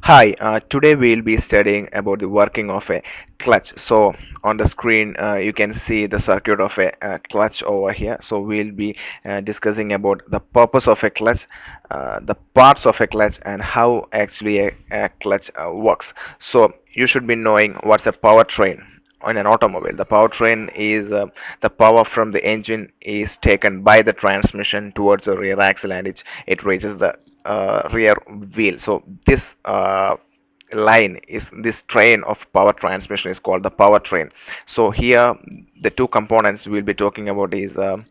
Hi, today we'll be studying about the working of a clutch. So on the screen you can see the circuit of a clutch over here. So we'll be discussing about the purpose of a clutch, the parts of a clutch, and how actually a clutch works. So you should be knowing what's a powertrain. On an automobile, the powertrain is the power from the engine is taken by the transmission towards the rear axle, and it reaches the rear wheel. So this train of power transmission is called the powertrain. So here the two components we'll be talking about is the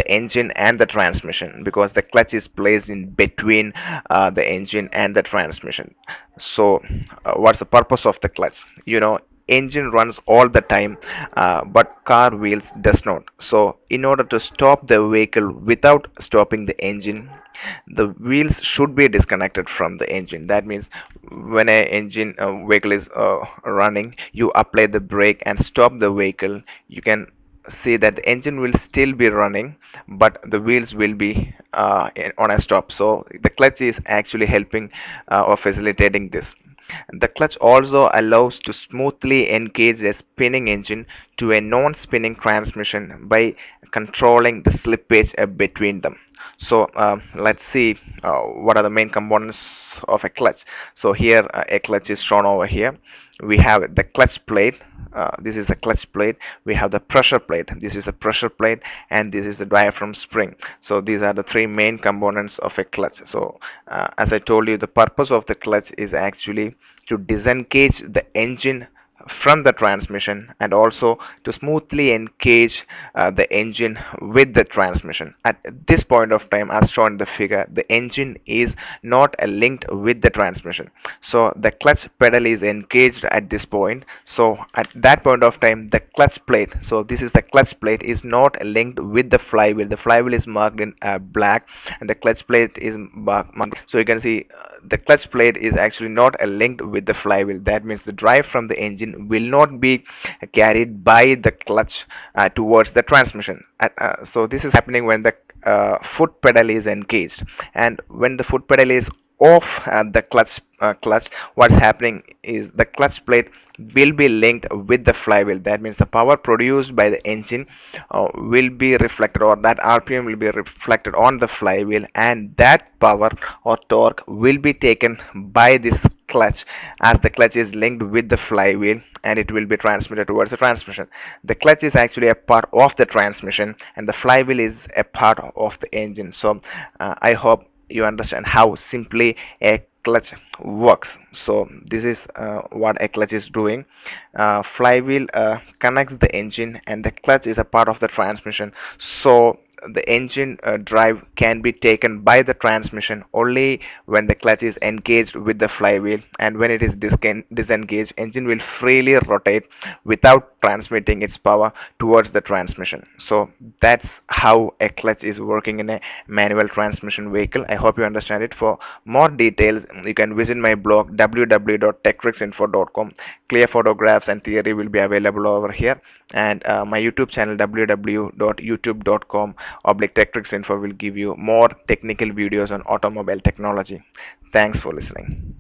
engine and the transmission, because the clutch is placed in between the engine and the transmission. So what's the purpose of the clutch? Engine runs all the time, but car wheels does not. So in order to stop the vehicle without stopping the engine, the wheels should be disconnected from the engine. That means when a engine vehicle is running, you apply the brake and stop the vehicle, you can see that the engine will still be running, but the wheels will be on a stop. So the clutch is actually helping or facilitating this. The clutch also allows to smoothly engage a spinning engine to a non-spinning transmission by controlling the slippage between them. So let's see what are the main components of a clutch. So here a clutch is shown over here. We have the clutch plate. This is the clutch plate. We have the pressure plate. This is the pressure plate, and this is the diaphragm spring. So these are the three main components of a clutch. So as I told you, the purpose of the clutch is actually to disengage the engine from the transmission, and also to smoothly engage the engine with the transmission. At this point of time, as shown in the figure, the engine is not linked with the transmission. So the clutch pedal is engaged at this point. So at that point of time, the clutch plate, so this is the clutch plate, is not linked with the flywheel. The flywheel is marked in black, and the clutch plate is marked. So you can see the clutch plate is actually not linked with the flywheel. That means the drive from the engine will not be carried by the clutch towards the transmission. So this is happening when the foot pedal is engaged, and when the foot pedal is off the clutch, what's happening is the clutch plate will be linked with the flywheel. That means the power produced by the engine will be reflected, or that RPM will be reflected on the flywheel, and that power or torque will be taken by this clutch, as the clutch is linked with the flywheel, and it will be transmitted towards the transmission. The clutch is actually a part of the transmission, and the flywheel is a part of the engine. So I hope you understand how simply a clutch works. So this is what a clutch is doing. Flywheel connects the engine, and the clutch is a part of the transmission. So the engine drive can be taken by the transmission only when the clutch is engaged with the flywheel, and when it is disengaged, engine will freely rotate without transmitting its power towards the transmission. So that's how a clutch is working in a manual transmission vehicle. I hope you understand it. For more details, you can visit my blog www.techtricksinfo.com. Clear photographs and theory will be available over here, and my YouTube channel www.youtube.com/techtricksinfo will give you more technical videos on automobile technology. Thanks for listening.